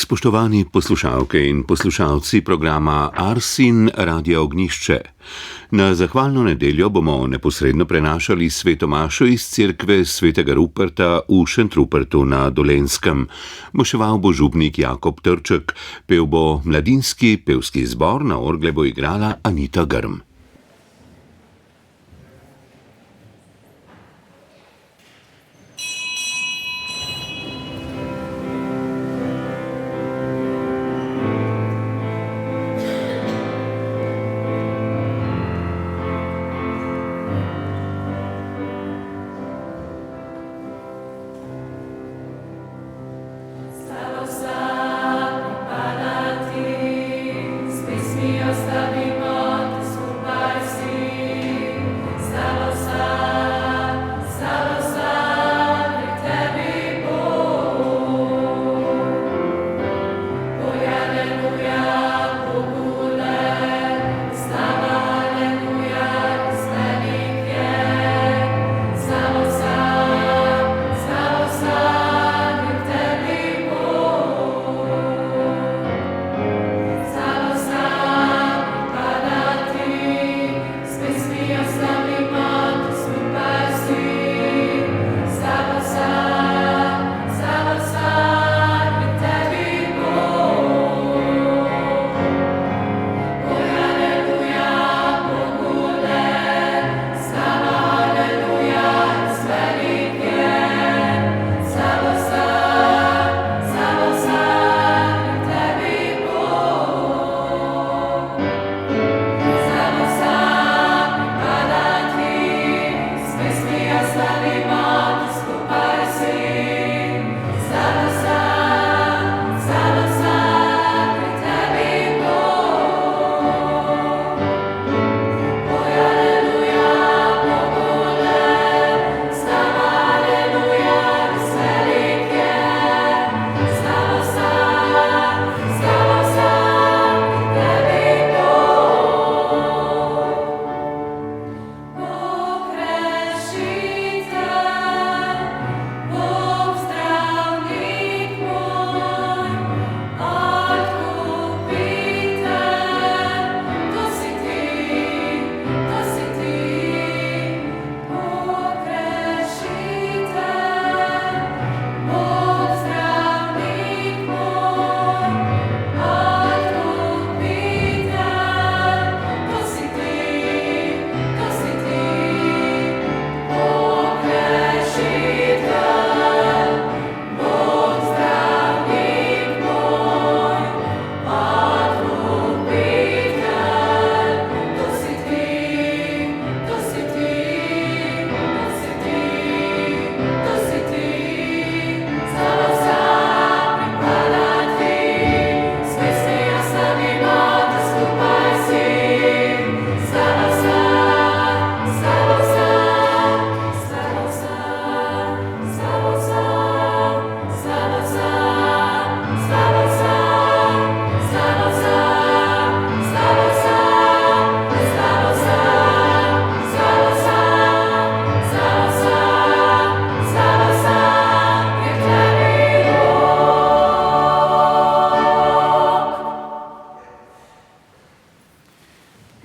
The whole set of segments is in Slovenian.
Spoštovani poslušalke in poslušalci programa Arsin Radia Ognjišče. Na zahvalno nedeljo bomo neposredno prenašali sveto mašo iz cerkve svetega Ruperta v Šentrupertu na Dolenjskem. Moševal bo župnik Jakob Trček, pel bo mladinski pevski zbor, na orgle bo igrala Anita Grm.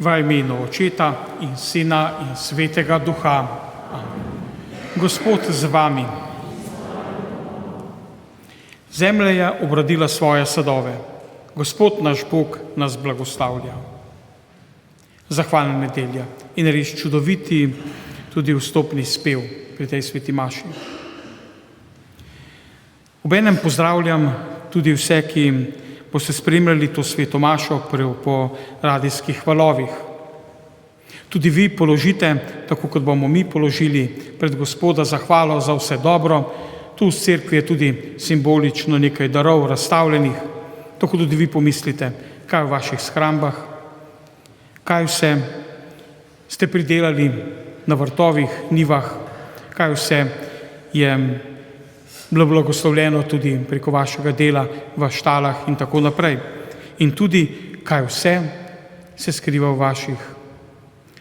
V imenu Očeta in Sina in Svetega Duha. Amen. Gospod z vami. Zemlja je obrodila svoje sadove. Gospod naš Bog nas blagoslavlja. Zahvalna nedelja in res čudoviti tudi vstopni spev pri tej sveti maši. Obenem pozdravljam tudi vse, ki boste spremljali to sveto mašo po radijskih valovih. Tudi vi položite, tako kot bomo mi položili pred Gospoda zahvalo za vse dobro. Tu v cerkvi je tudi simbolično nekaj darov razstavljenih, tako tudi vi pomislite, kaj v vaših shrambah, kaj vse ste pridelali na vrtovih, njivah, kaj vse je bilo blagoslovljeno tudi preko vašega dela v štalah in tako naprej. In tudi, kaj vse se skriva v vaših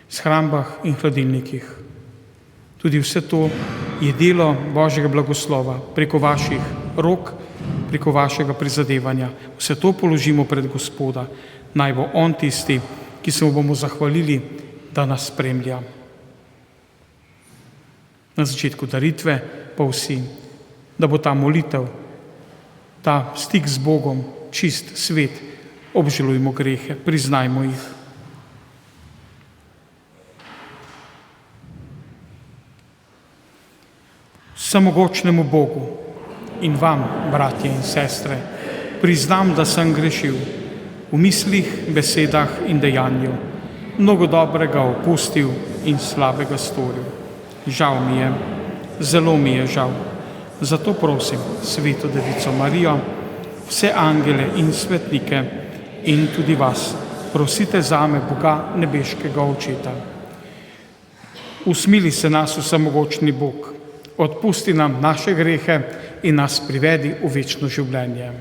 shrambah in hladilnikih. Tudi vse to je delo Božjega blagoslova preko vaših rok, preko vašega prizadevanja. Vse to položimo pred Gospoda. Naj bo On tisti, ki se mu bomo zahvalili, da nas spremlja. Na začetku daritve pa vsi, da bo ta molitev, ta stik z Bogom, čist, svet, obžalujmo grehe, priznajmo jih. Vsemogočnemu Bogu in vam, bratje in sestre, priznam, da sem grešil v mislih, besedah in dejanju, mnogo dobrega opustil in slabega storil. Žal mi je, zelo mi je žal. Zato prosim Sveto Devico Marijo, vse angele in svetnike in tudi vas, prosite zame Boga nebeškega Očeta. Usmili se nas vsemogočni Bog, odpusti nam naše grehe in nas privedi v večno življenje.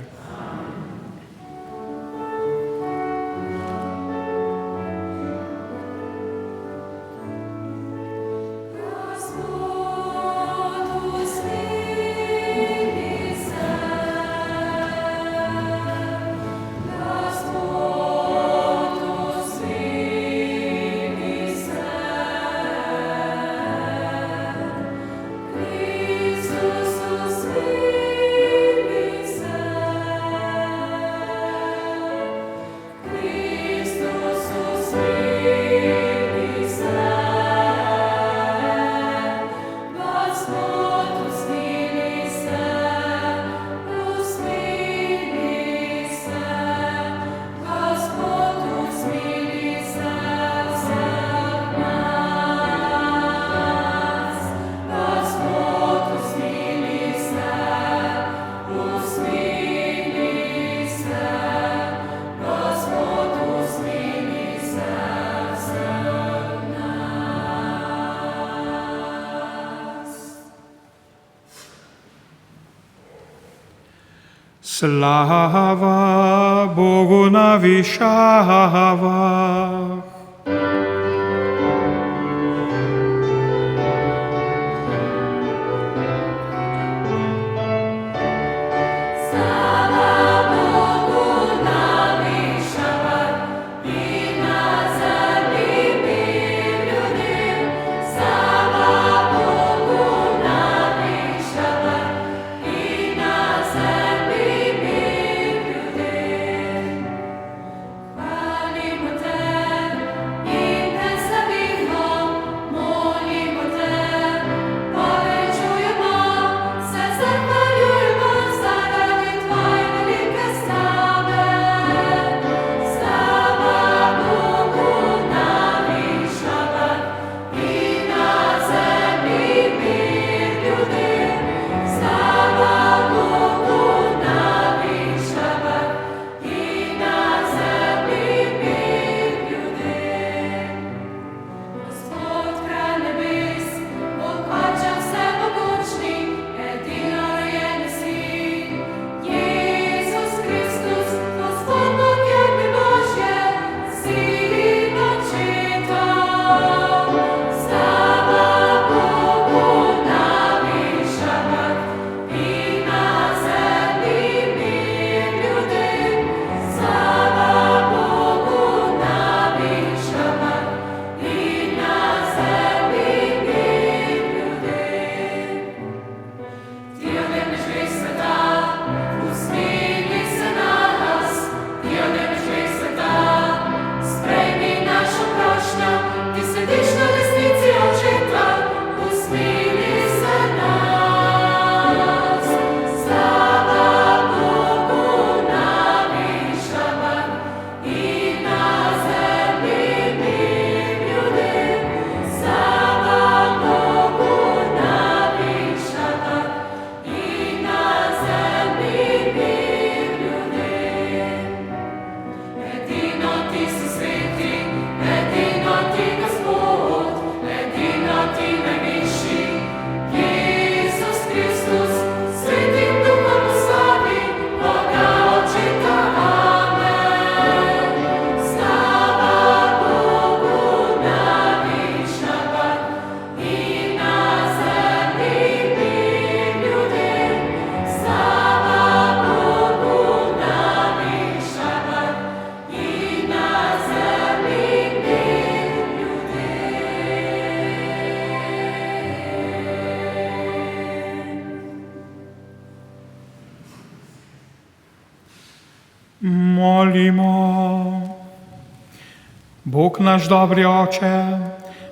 Slava Bogu na višavah. Molimo. Bog naš dobri oče,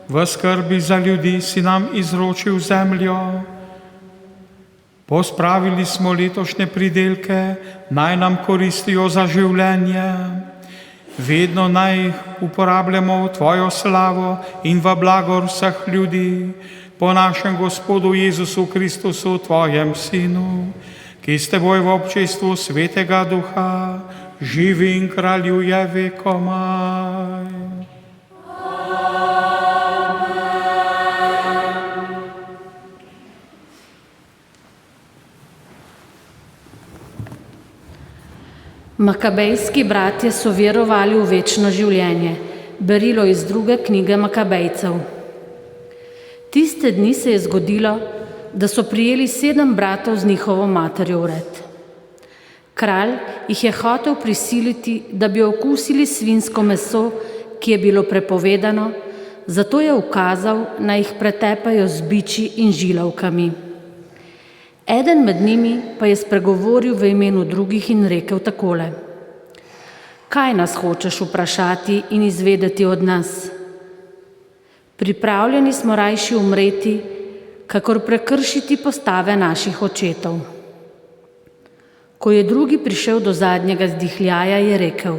v skrbi za ljudi si nam izročil zemljo. Pospravili smo letošnje pridelke, naj nam koristijo za življenje. Vedno naj jih uporabljamo v tvojo slavo in v blagor vseh ljudi, po našem Gospodu Jezusu Kristusu, tvojem Sinu, ki s teboj v občestvu Svetega Duha živi in kraljuje vekomaj. Makabejski bratje so verovali v večno življenje. Berilo iz 2. knjige Makabejcev. Tiste dni se je zgodilo, da so prijeli 7 bratov z njihovo materjo vred. Kralj jih je hotel prisiliti, da bi okusili svinjsko meso, ki je bilo prepovedano, zato je ukazal, naj jih pretepajo z biči in žilavkami. Eden med njimi pa je spregovoril v imenu drugih in rekel takole: Kaj nas hočeš vprašati in izvedeti od nas? Pripravljeni smo rajši umreti, kakor prekršiti postave naših očetov. Ko je drugi prišel do zadnjega zdihljaja, je rekel: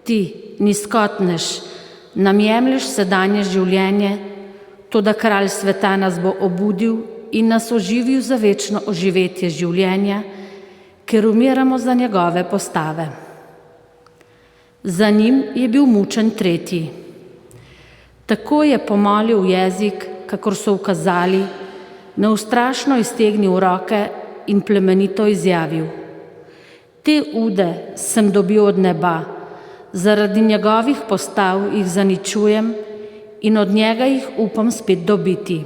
Ti, nizkotnež, nam jemlješ sedanje življenje, toda kralj sveta nas bo obudil in nas oživil za večno oživetje življenja, ker umiramo za njegove postave. Za njim je bil mučen tretji. Tako je pomolil jezik, kakor so ukazali, neustrašno iztegnil roke in plemenito izjavil: Te ude sem dobil od neba, zaradi njegovih postav jih zaničujem in od njega jih upam spet dobiti.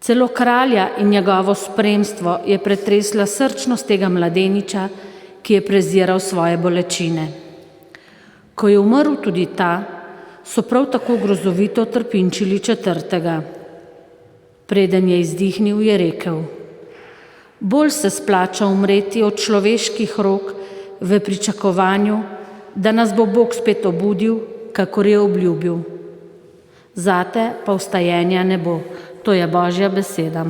Celo kralja in njegovo spremstvo je pretresla srčnost tega mladeniča, ki je preziral svoje bolečine. Ko je umrl tudi ta, so prav tako grozovito trpinčili četrtega. Preden je izdihnil, je rekel: Bolj se splača umreti od človeških rok v pričakovanju, da nas bo Bog spet obudil, kakor je obljubil. Zate pa vstajenja ne bo. To je Božja beseda.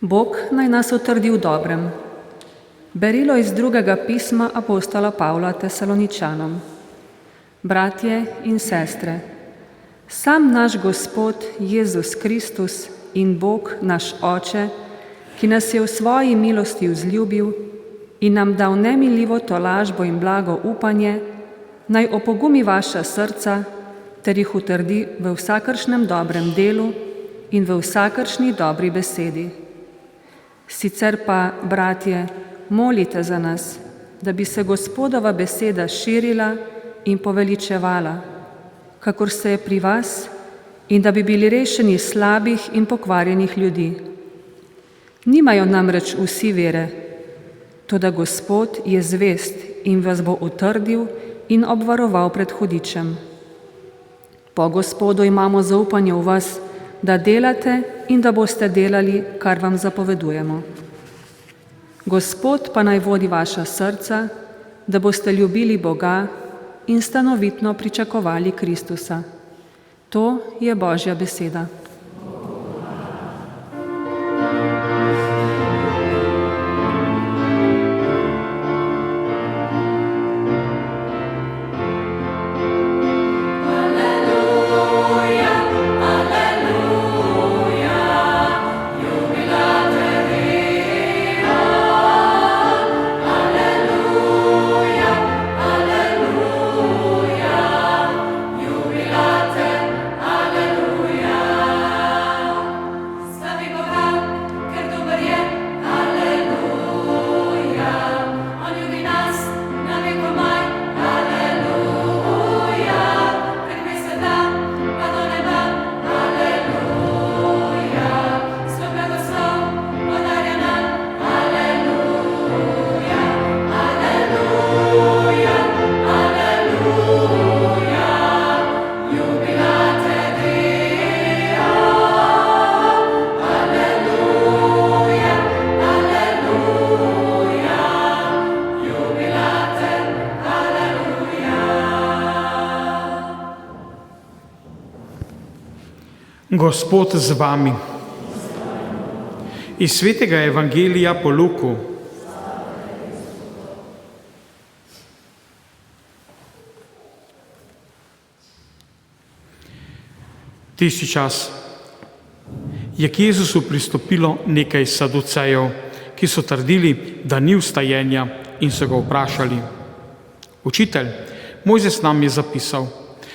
Bog naj nas utrdi v dobrem. Berilo iz drugega pisma apostola Pavla Tesaloničanom. Bratje in sestre, sam naš Gospod Jezus Kristus in Bog naš Oče, ki nas je v svoji milosti vzljubil in nam dal nemiljivo tolažbo in blago upanje, naj opogumi vaša srca ter jih utrdi v vsakršnem dobrem delu in v vsakršni dobri besedi. Sicer pa, bratje, molite za nas, da bi se Gospodova beseda širila in poveličevala, kakor se je pri vas, in da bi bili rešeni slabih in pokvarjenih ljudi. Nimajo namreč vsi vere, toda Gospod je zvest in vas bo utrdil in obvaroval pred hudičem. Po Gospodu imamo zaupanje v vas, da delate in da boste delali, kar vam zapovedujemo. Gospod pa naj vodi vaša srca, da boste ljubili Boga in stanovitno pričakovali Kristusa. To je Božja beseda. Gospod z vami. Iz svetega evangelija po Luku. Tisti čas je k Jezusu pristopilo nekaj saducejev, ki so trdili, da ni vstajenja, in so ga vprašali: Učitelj, Mojzes nam je zapisal,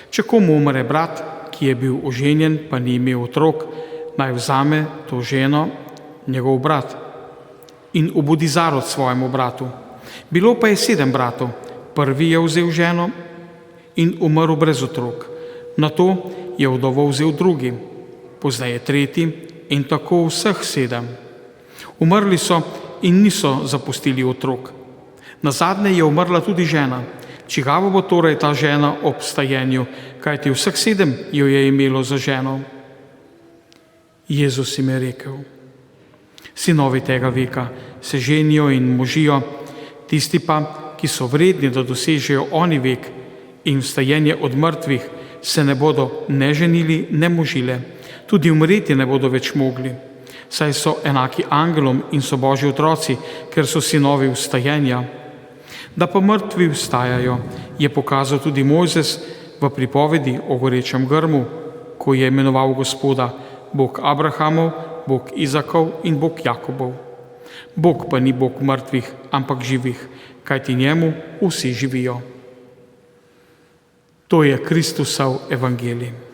če komu umre brat, ki je bil oženjen, pa ni imel otrok, naj vzame to ženo, njegov brat, in obudi zarod svojemu bratu. Bilo pa je 7 bratov. Prvi je vzel ženo in umrl brez otrok. Nato je vdovo vzel drugi, pozneje tretji in tako vseh 7. Umrli so in niso zapustili otrok. Nazadnje je umrla tudi žena. Čigava bo torej ta žena ob vstajenju, kajti vseh 7 jo je imelo za ženo? Jezus jim je rekel: Sinovi tega veka se ženijo in možijo, tisti pa, ki so vredni, da dosežejo oni vek in vstajenje od mrtvih, se ne bodo ne ženili, ne možile, tudi umreti ne bodo več mogli, saj so enaki angelom in so Božji otroci, ker so sinovi vstajenja. Da pa mrtvi vstajajo, je pokazal tudi Mojzes v pripovedi o gorečem grmu, ko je imenoval Gospoda Bog Abrahamov, Bog Izakov in Bog Jakobov. Bog pa ni Bog mrtvih, ampak živih, kajti njemu vsi živijo. To je Kristusov evangelij.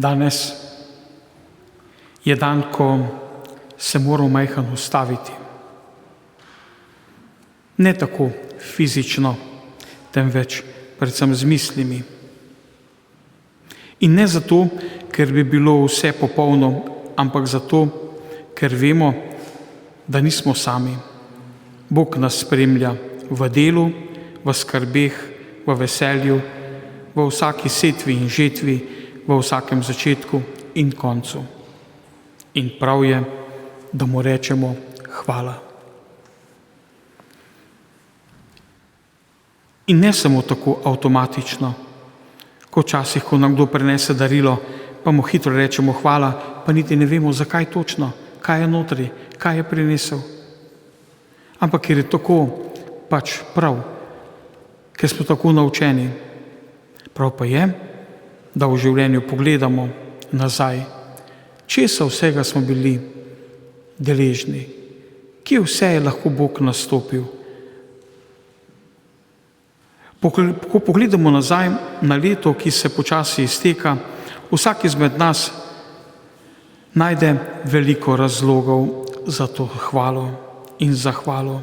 Danes je dan, ko se moramo majhen ustaviti. Ne tako fizično, temveč predvsem z mislimi. In ne zato, ker bi bilo vse popolno, ampak zato, ker vemo, da nismo sami. Bog nas spremlja v delu, v skrbeh, v veselju, v vsaki setvi in žetvi, v vsakem začetku in koncu. In prav je, da mu rečemo hvala. In ne samo tako avtomatično, ko včasih, ko nam kdo prinese darilo, pa mu hitro rečemo hvala, pa niti ne vemo, zakaj točno, kaj je notri, kaj je prinesel. Ampak ker je tako pač prav, ker smo tako naučeni. Prav pa je, da v življenju pogledamo nazaj, česa vsega smo bili deležni, kje vse je lahko Bog nastopil. Ko pogledamo nazaj na leto, ki se počasi izteka, vsak izmed nas najde veliko razlogov za to hvalo in zahvalo.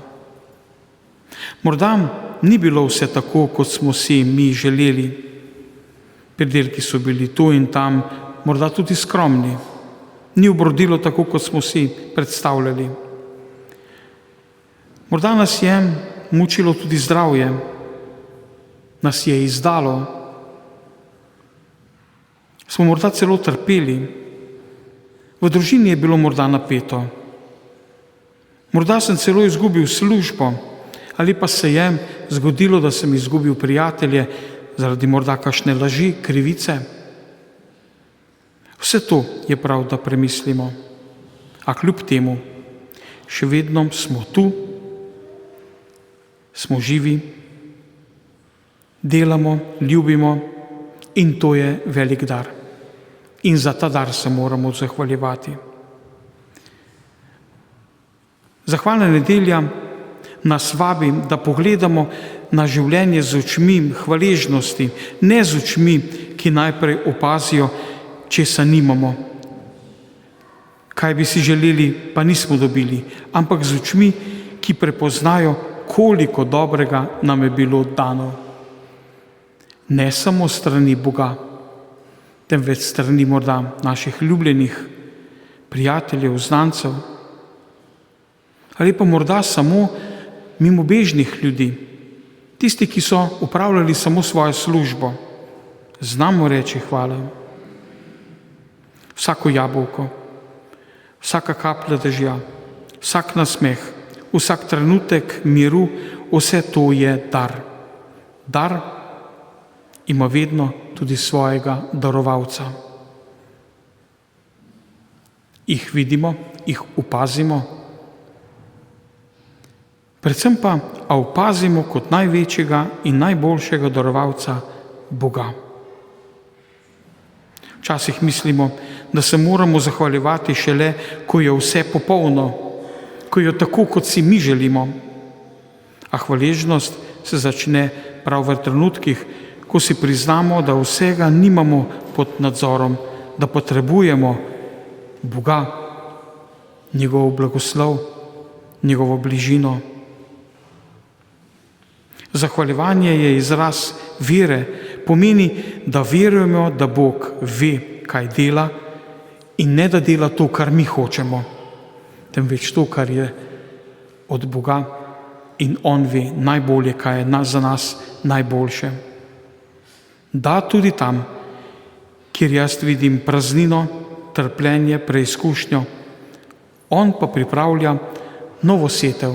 Morda ni bilo vse tako, kot smo si mi želeli. Pridelki so bili tu in tam, morda tudi skromni. Ni obrodilo tako, kot smo si predstavljali. Morda nas je mučilo tudi zdravje, nas je izdalo. Smo morda celo trpeli. V družini je bilo morda napeto. Morda sem celo izgubil službo, ali pa se je zgodilo, da sem izgubil prijatelje zaradi morda kakšne laži, krivice. Vse to je prav, da premislimo. A kljub temu, še vedno smo tu, smo živi, delamo, ljubimo in to je velik dar. In za ta dar se moramo zahvaljevati. Zahvalna nedelja nas vabi, da pogledamo na življenje z očmi hvaležnosti, ne z očmi, ki najprej opazijo, česa nimamo, kaj bi si želeli, pa nismo dobili, ampak z očmi, ki prepoznajo, koliko dobrega nam je bilo dano. Ne samo strani Boga, temveč strani morda naših ljubljenih prijateljev, znancev, ali pa morda samo mimobežnih ljudi, tisti, ki so upravljali samo svojo službo. Znamo reči hvala. Vsako jabolko, vsaka kaplja dežja, vsak nasmeh, vsak trenutek miru, vse to je dar. Dar ima vedno tudi svojega darovalca. Jih vidimo, jih opazimo, predvsem pa opazimo kot največjega in najboljšega darovalca Boga. Včasih mislimo, da se moramo zahvaljevati šele, ko je vse popolno, ko je tako, kot si mi želimo. A hvaležnost se začne prav v trenutkih, ko si priznamo, da vsega nimamo pod nadzorom, da potrebujemo Boga, njegov blagoslov, njegovo bližino. Zahvaljevanje je izraz vere, pomeni, da verujemo, da Bog ve, kaj dela in ne da dela to, kar mi hočemo, temveč to, kar je od Boga in On ve najbolje, kaj je za nas najboljše. Da tudi tam, kjer jaz vidim praznino, trpljenje, preizkušnjo, On pa pripravlja novo setev,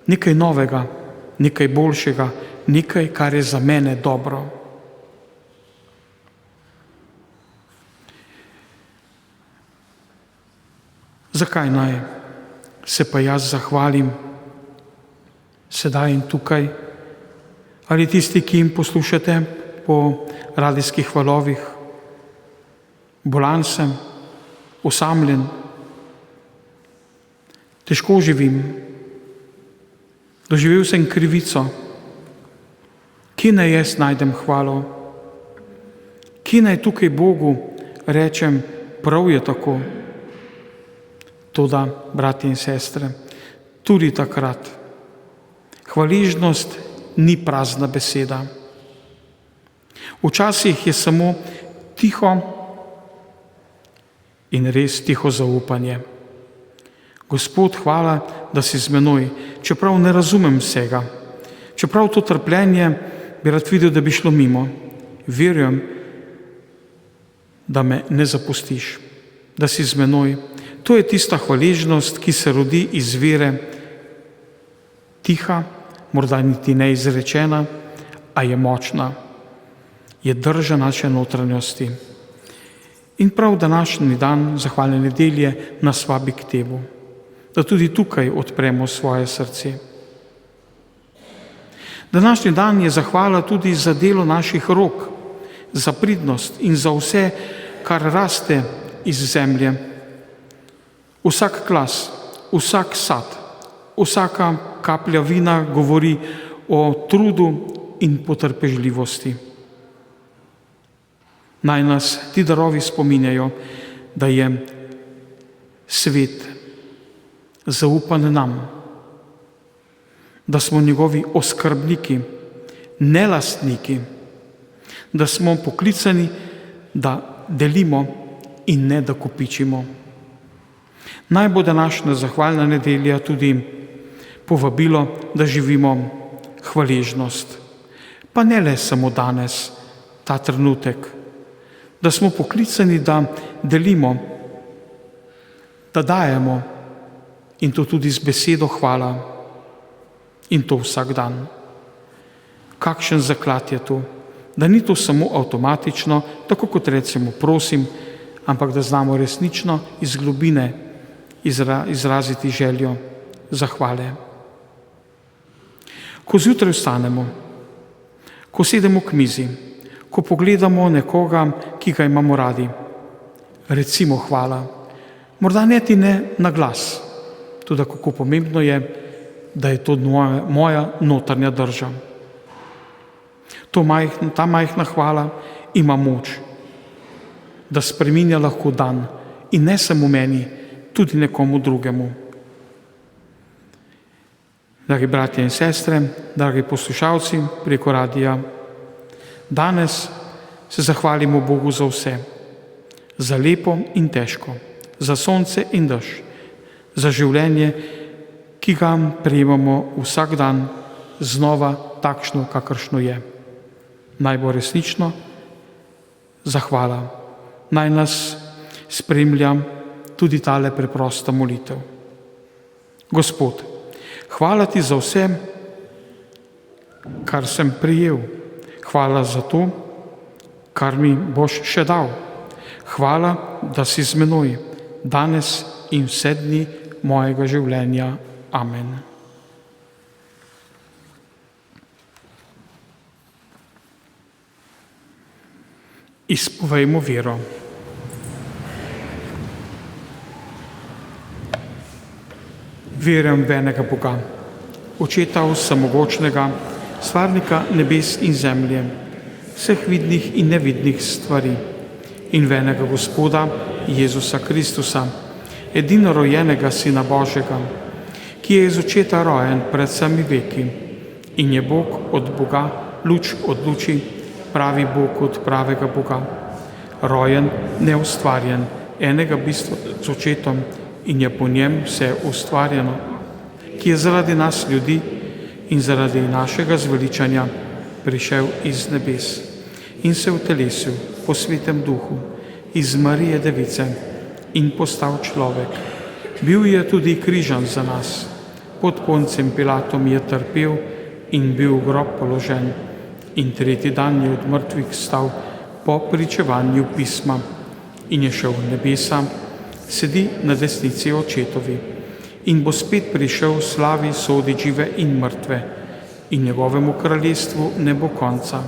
nekaj novega, nekaj boljšega, nekaj, kar je za mene dobro. Zakaj naj se pa jaz zahvalim sedaj in tukaj, ali tisti, ki jim poslušate po radijskih valovih? Bolan sem, osamljen, težko živim, doživel sem krivico. Kje naj jaz najdem hvalo? Kje naj tukaj Bogu rečem, prav je tako? Toda, bratje in sestre, tudi takrat hvaležnost ni prazna beseda. Včasih je samo tiho in res tiho zaupanje. Gospod, hvala, da si z menoj, čeprav ne razumem vsega. Čeprav to trpljenje bi rad videl, da bi šlo mimo. Verujem, da me ne zapustiš, da si z menoj. To je tista hvaležnost, ki se rodi iz vere, tiha, morda niti neizrečena, a je močna, je drža naše notranjosti. In prav današnji dan zahvalne nedelje nas vabi k temu, da tudi tukaj odpremo svoje srce. Današnji dan je zahvala tudi za delo naših rok, za pridnost in za vse, kar raste iz zemlje. Vsak glas, vsak sad, vsaka kaplja vina govori o trudu in potrpežljivosti. Naj nas ti darovi spominjajo, da je svet zaupan nam, da smo njegovi oskrbniki, ne lastniki, da smo poklicani, da delimo in ne da kopičimo. Naj bo današnja zahvalna nedelja tudi povabilo, da živimo hvaležnost. Pa ne le samo danes, ta trenutek, da smo poklicani, da delimo, da dajemo in to tudi z besedo hvala in to vsak dan. Kakšen zaklad je to, da ni to samo avtomatično, tako kot recimo prosim, ampak da znamo resnično iz globine izraziti željo zahvale. Ko zjutraj vstanemo, ko sedemo k mizi, ko pogledamo nekoga, ki ga imamo radi, recimo hvala. Morda ne na glas, tudi kako pomembno je, da je to moja notranja drža. Ta majhna hvala ima moč, da spreminja lahko dan in ne samo meni, tudi nekomu drugemu. Dragi bratje in sestre, dragi poslušalci preko radija, danes se zahvalimo Bogu za vse, za lepo in težko, za sonce in dež, za življenje, ki ga prejemamo vsak dan znova takšno, kakršno je. Naj bo resnično zahvala. Naj nas spremlja tudi tale preprosta molitev. Gospod, hvala ti za vse, kar sem prejel. Hvala za to, kar mi boš še dal. Hvala, da si z menoj danes in vse dni mojega življenja. Amen. Izpovejmo vero. Verujem v enega Boga, Očeta vsemogočnega, stvarnika nebes in zemlje, vseh vidnih in nevidnih stvari, in v enega Gospoda Jezusa Kristusa, edinorojenega Sina Božjega, ki je iz Očeta rojen pred vsemi veki in je Bog od Boga, luč od luči, pravi Bog od pravega Boga, rojen, neustvarjen, enega bistva z Očetom in je po njem vse ustvarjeno, ki je zaradi nas ljudi in zaradi našega zveličanja prišel iz nebes in se utelesil po Svetem Duhu iz Marije Device in postal človek. Bil je tudi križan za nas, pod Poncem Pilatom je trpel in bil v grob položen in tretji dan je od mrtvih vstal po pričevanju pisma in je šel v nebesa, sedi na desnici Očetovi in bo spet prišel v slavi sodit žive in mrtve in njegovemu kraljestvu ne bo konca.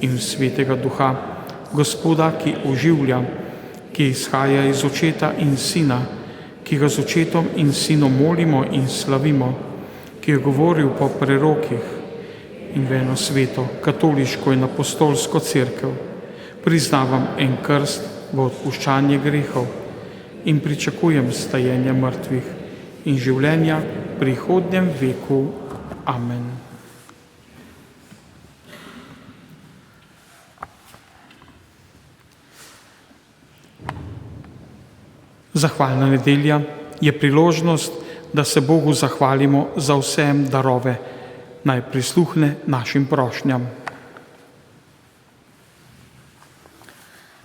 In Svetega Duha, Gospoda, ki oživlja, ki izhaja iz Očeta in Sina, ki ga z Očetom in Sinom molimo in slavimo, ki je govoril po prerokih, in v eno sveto, katoliško in apostolsko cerkev, priznavam en krst v odpuščanje grehov in pričakujem stajenje mrtvih in življenja v prihodnjem veku. Amen. Zahvalna nedelja je priložnost, da se Bogu zahvalimo za vse darove. Naj prisluhne našim prošnjam.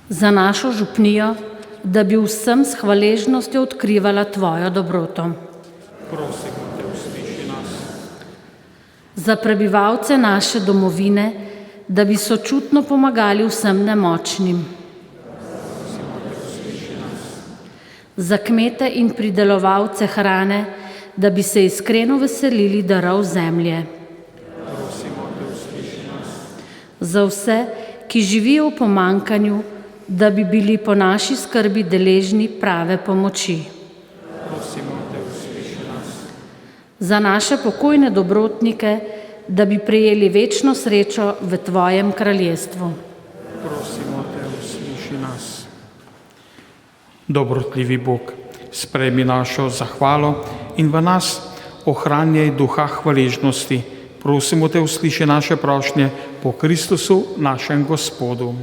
Za našo župnijo, da bi vsem s hvaležnostjo odkrivala tvojo dobroto. Prosimo te, usliši nas. Za prebivalce naše domovine, da bi sočutno pomagali vsem nemočnim. Za kmete in pridelovalce hrane, da bi se iskreno veselili darov zemlje. Za vse, ki živijo v pomanjkanju, da bi bili po naši skrbi deležni prave pomoči. Za naše pokojne dobrotnike, da bi prejeli večno srečo v tvojem kraljestvu. Prosimo te, usliši nas. Dobrotljivi Bog, sprejmi našo zahvalo in v nas ohranjaj duha hvaležnosti. Prosimo te, usliši naše prošnje po Kristusu, našem Gospodu.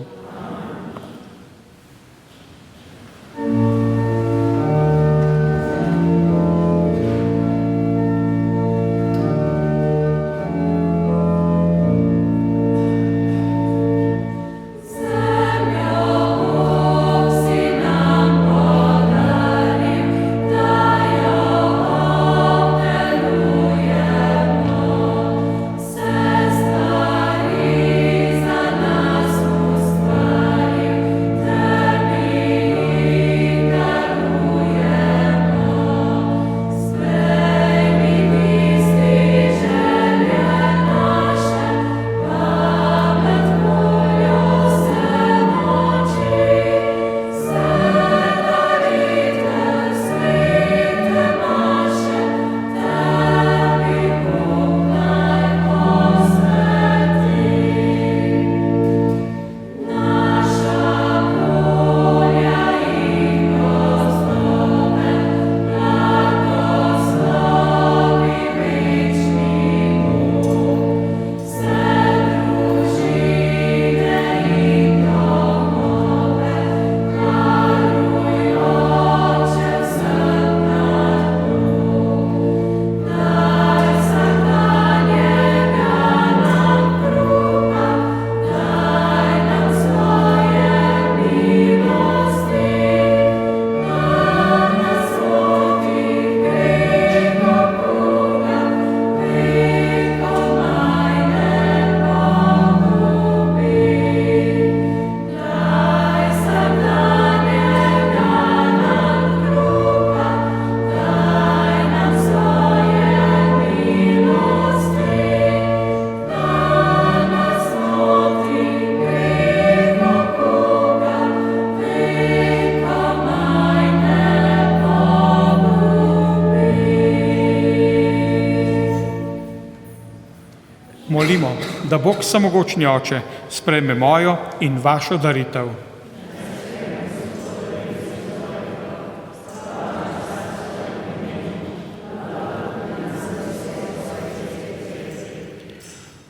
Molimo, da Bog samogočni Oče sprejme mojo in vašo daritev.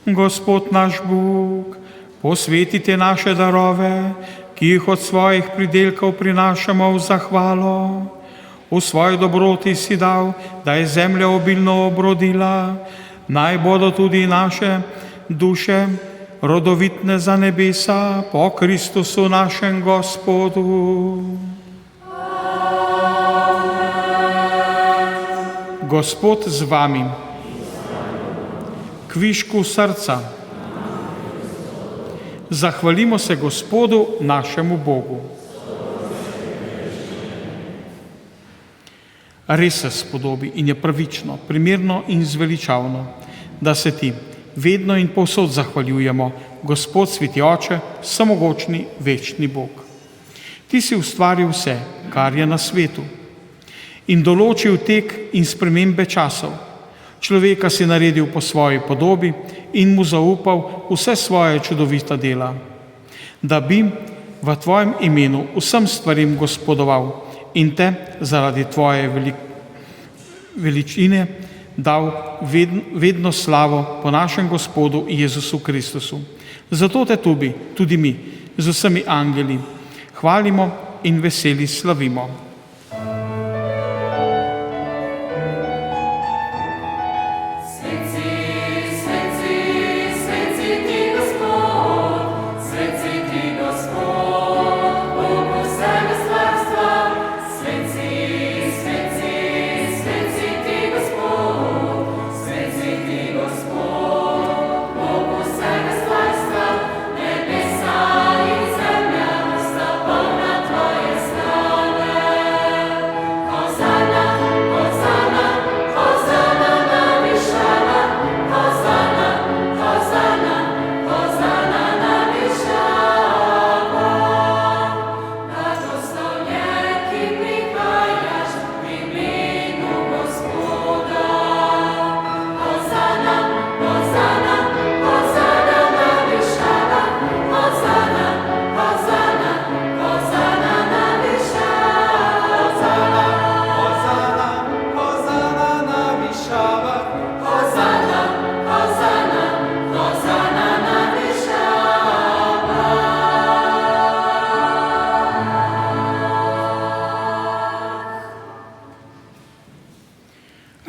Gospod naš Bog, posvetite naše darove, ki jih od svojih pridelkov prinašamo v zahvalo. V svoji dobroti si dal, da je zemlja obilno obrodila, naj bodo tudi naše duše rodovitne za nebesa po Kristusu našem Gospodu. Gospod z vami, kvišku srca, zahvalimo se Gospodu našemu Bogu. Res se spodobi in je pravično, primerno in zveličavno, da se ti vedno in povsod zahvaljujemo, Gospod sveti Oče, samogočni, večni Bog. Ti si ustvaril vse, kar je na svetu, in določil tek in spremembe časov. Človeka si naredil po svoji podobi in mu zaupal vse svoje čudovita dela, da bi v tvojem imenu vsem stvarim gospodoval in te zaradi tvoje veličine dal vedno slavo po našem Gospodu Jezusu Kristusu. Zato te tudi mi z vsemi angeli hvalimo in veseli slavimo.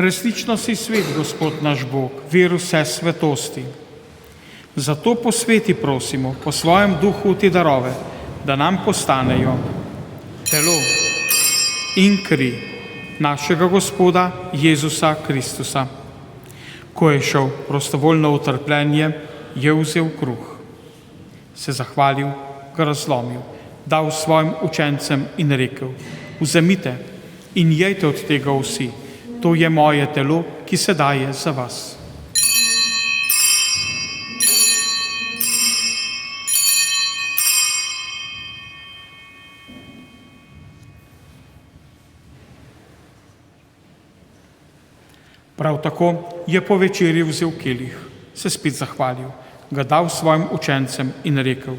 Resnično si svet, Gospod naš Bog, vir vse svetosti. Zato posveti, prosimo, po svojem duhu te darove, da nam postanejo telo in kri našega Gospoda Jezusa Kristusa. Ko je šel prostovoljno v trpljenje, je vzel kruh, se zahvalil, ga razlomil, dal svojim učencem in rekel: vzemite in jejte od tega vsi, to je moje telo, ki se daje za vas. Prav tako je po večerji vzel kelih, se spet zahvalil, ga dal svojim učencem in rekel: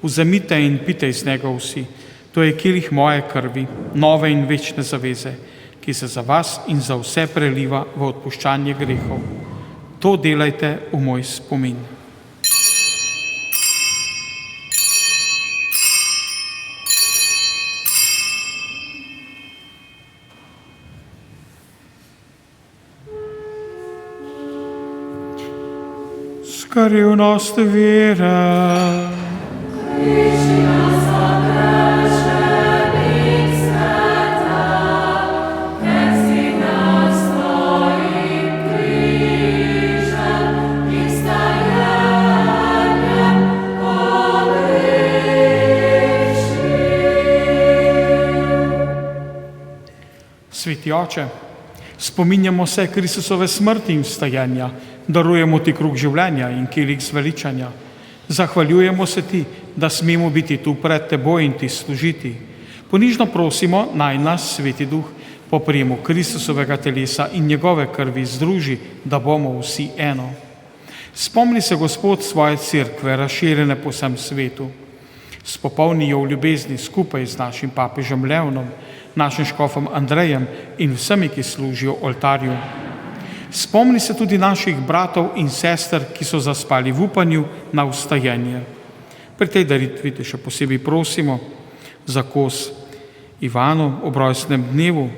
vzemite in pite iz njega vsi, to je kelih moje krvi, nove in večne zaveze, ki se za vas in za vse preliva v odpuščanje grehov. To delajte v moj spomin. Skrivnost vere. Sveti Oče, spominjamo se Kristusove smrti in vstajenja, darujemo ti kruh življenja in kelih zveličanja. Zahvaljujemo se ti, da smemo biti tu pred teboj in ti služiti. Ponižno prosimo, naj nas, Sveti Duh, po prijemu Kristusovega telesa in njegove krvi združi, da bomo vsi eno. Spomni se, Gospod, svoje cerkve, razširjene po vsem svetu. Spopolni jo v ljubezni skupaj z našim papežem Leonom, našim škofom Andrejem in vsemi, ki služijo oltarju. Spomni se tudi naših bratov in sester, ki so zaspali v upanju na vstajenje. Pri tej daritvi te še posebej prosimo za kos Ivanu ob rojstnem dnevu,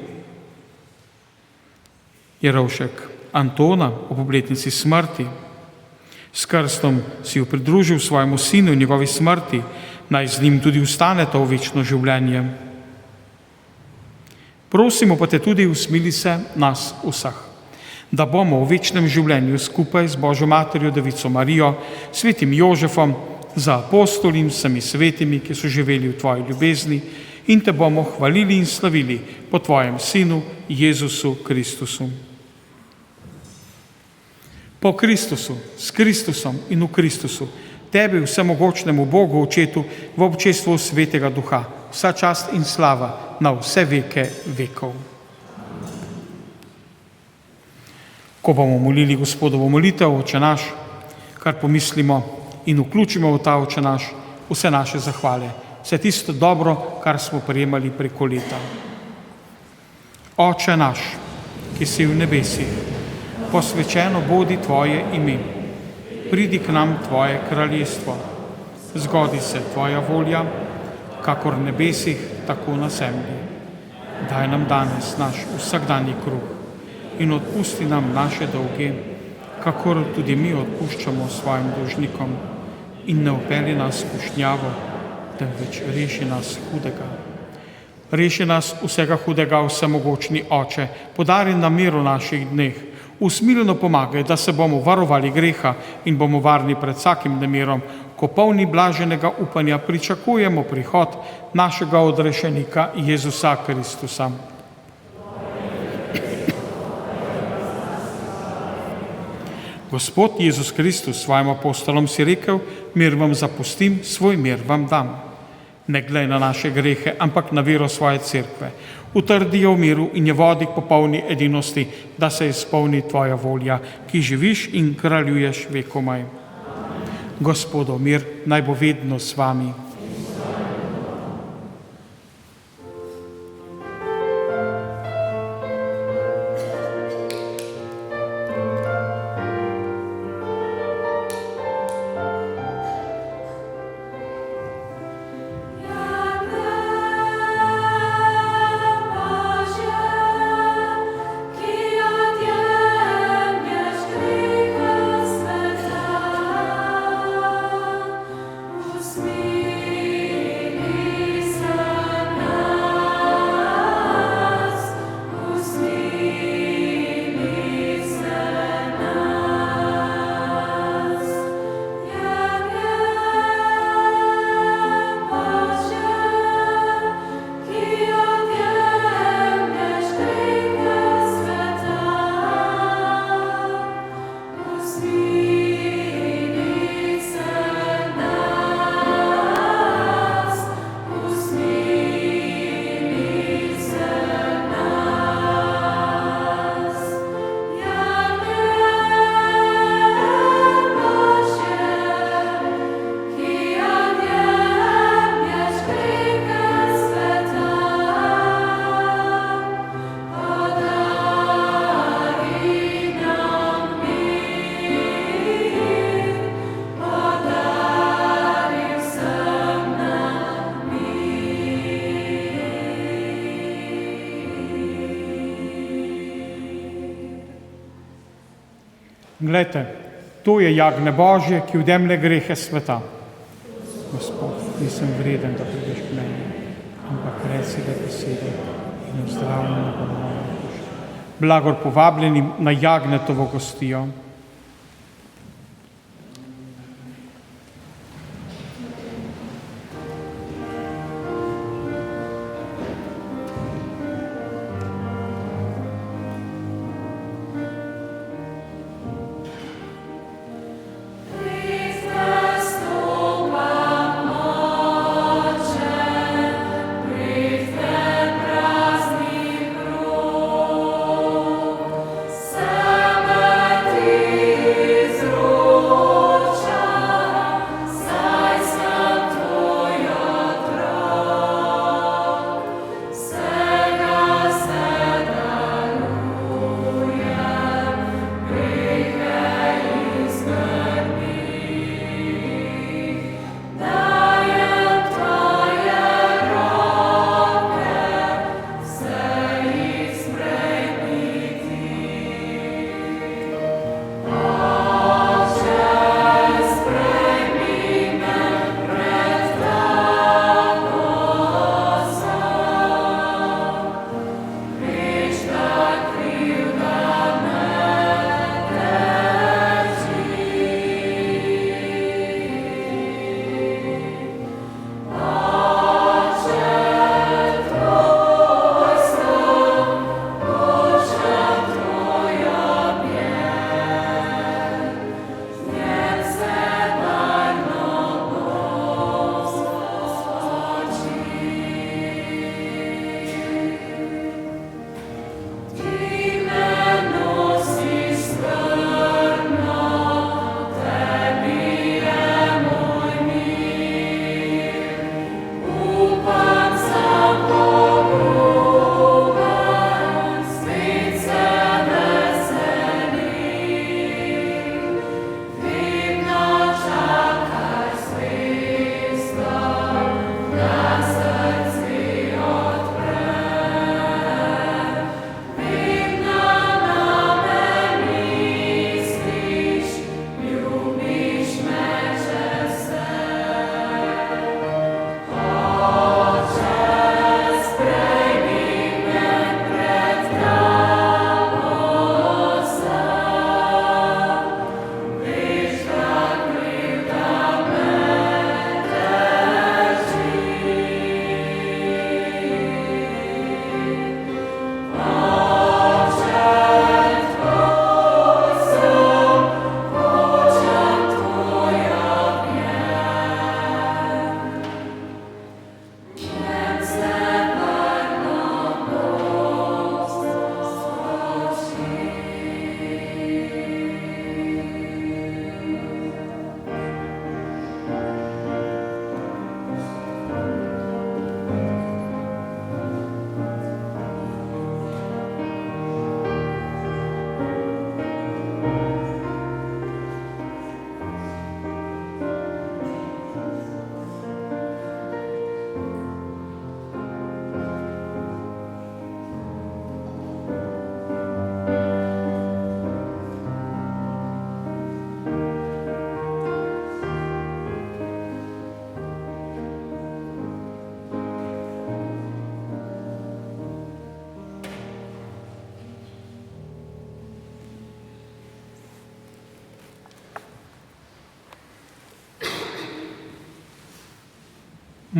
Jerovšek Antona ob obletnici smrti. S krstom si jo pridružil svojemu sinu in njegovi smrti, naj z njim tudi vstaneta v večno življenje. Prosimo pa te tudi, usmili se nas vseh, da bomo v večnem življenju skupaj z Božjo materjo Devico Marijo, svetim Jožefom, za apostoli in vsemi svetimi, ki so živeli v tvoji ljubezni, in te bomo hvalili in slavili po tvojem Sinu Jezusu Kristusu. Po Kristusu, s Kristusom in v Kristusu, tebi, vsemogočnemu Bogu, Očetu, v občestvu Svetega Duha, vsa čast in slava na vse veke vekov. Ko bomo molili Gospodovo molitev, Oče naš, kar pomislimo in vključimo v ta Oče naš vse naše zahvale, vse tisto dobro, kar smo prejemali preko leta. Oče naš, ki si v nebesih, posvečeno bodi tvoje ime, pridi k nam tvoje kraljestvo, zgodi se tvoja volja, kakor v nebesih, tako na zemlji. Daj nam danes naš vsakdanji kruh in odpusti nam naše dolge, kakor tudi mi odpuščamo svojim dolžnikom, in ne vpelji nas v skušnjavo, temveč reši nas hudega. Reši nas vsega hudega, vsemogočni Oče, podari nam mir v naših dneh, usmiljeno pomagaj, da se bomo varovali greha in bomo varni pred vsakim nemirom, ko polni blaženega upanja pričakujemo prihod našega odrešenika Jezusa Kristusa. Gospod Jezus Kristus svojim apostolom si rekel: mir vam zapustim, svoj mir vam dam. Ne glej na naše grehe, ampak na vero svoje cerkve. Utrdi jo v miru in je vodi k popolni edinosti, da se izpolni tvoja volja, ki živiš in kraljuješ vekomaj. Gospodov mir naj bo vedno s vami. Ki odjavlja Glejte, to je jagnje Božje, ki odjemlje grehe sveta. Gospod, nisem vreden, da prideš k meni, ampak reci le besede in ozdravljena bo moja duša. Blagor povabljeni na jagnjetovo gostijo.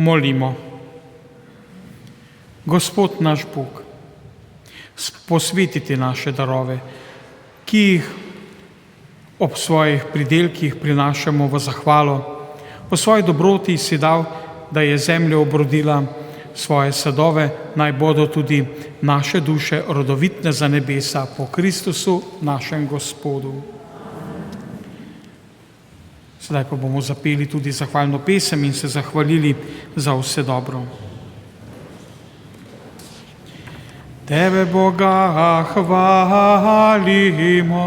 Molimo. Gospod naš Bog, posvetite naše darove, ki jih ob svojih pridelkih prinašamo v zahvalo. Po svoji dobroti si dal, da je zemlja obrodila svoje sadove, naj bodo tudi naše duše rodovitne za nebesa po Kristusu, našem Gospodu. Sedaj pa bomo zapeli tudi zahvalno pesem in se zahvalili za vse dobro. Tebe, Boga, hvalimo.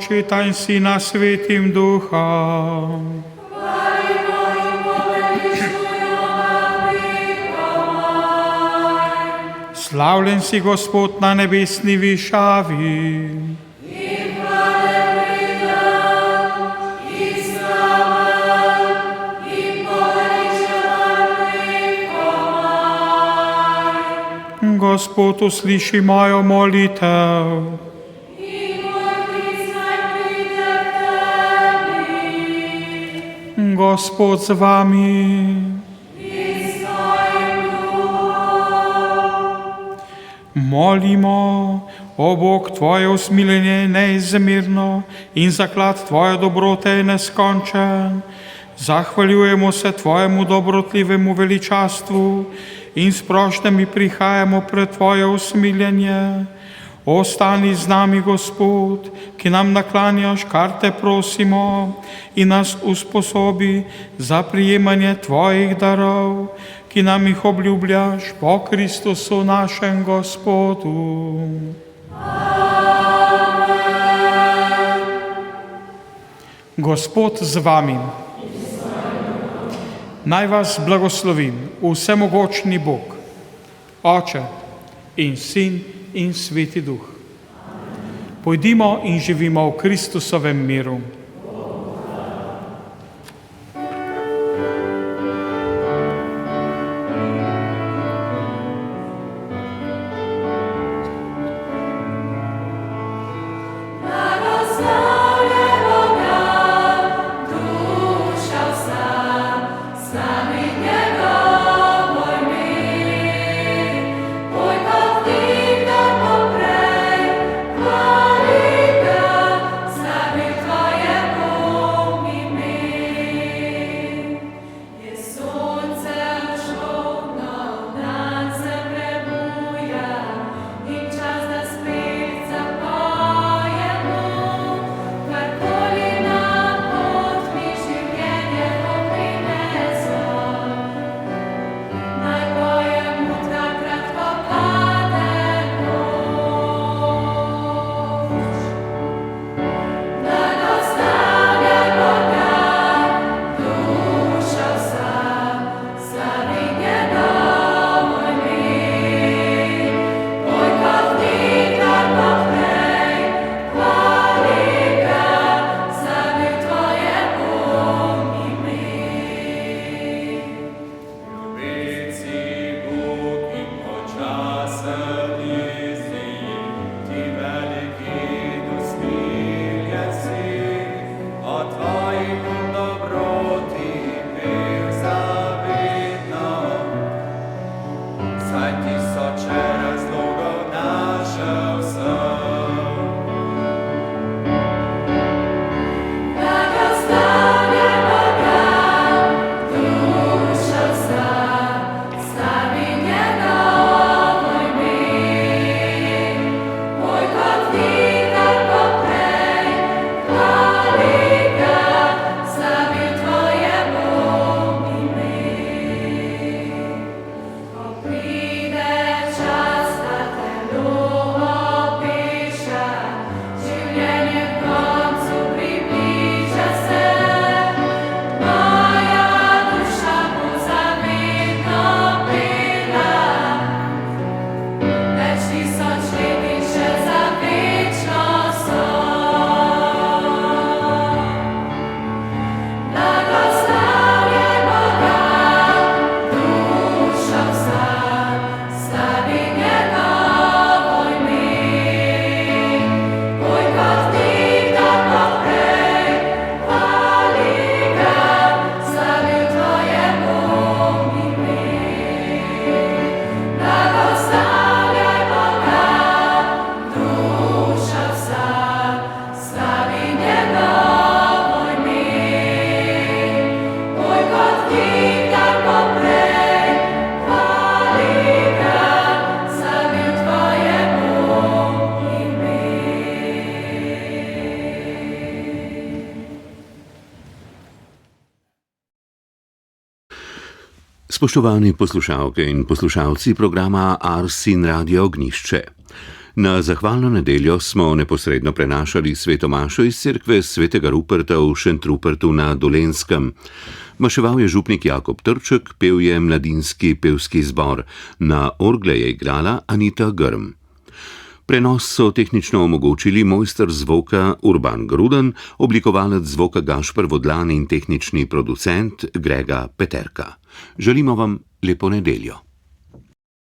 Očeta in Sina Svetim Duhom. Slavljen si Gospod na nebesni višavi. Gospod, usliši mojo molitev. Gospod z vami. Molimo, o Bog, Tvoje usmiljenje je neizmerno in zaklad Tvoje dobrote je neskončen. Zahvaljujemo se Tvojemu dobrotljivemu veličastvu in s prošnjami prihajamo pred Tvoje usmiljenje. Ostani z nami, Gospod, ki nam naklanjaš, kar te prosimo, in nas usposobi za prijemanje Tvojih darov, ki nam jih obljubljaš po Kristusu našem Gospodu. Amen. Gospod z vami. Naj vas blagoslovim vsemogočni Bog, Oče in Sin in Sveti Duh. Pojdimo in živimo v Kristusovem miru. Spoštovani poslušalke in poslušalci programa Arsin Radio Ognišče. Na zahvalno nedeljo smo neposredno prenašali svetomašo iz cerkve svetega Ruperta v Šentrupertu na Dolenjskem. Maševal je župnik Jakob Trček, pel je mladinski pevski zbor, na orgle je igrala Anita Grm. Prenos so tehnično omogočili mojster zvoka Urban Gruden, oblikovalec zvoka Gašper Vodlan in tehnični producent Grega Peterka. Želimo vam lepo nedeljo.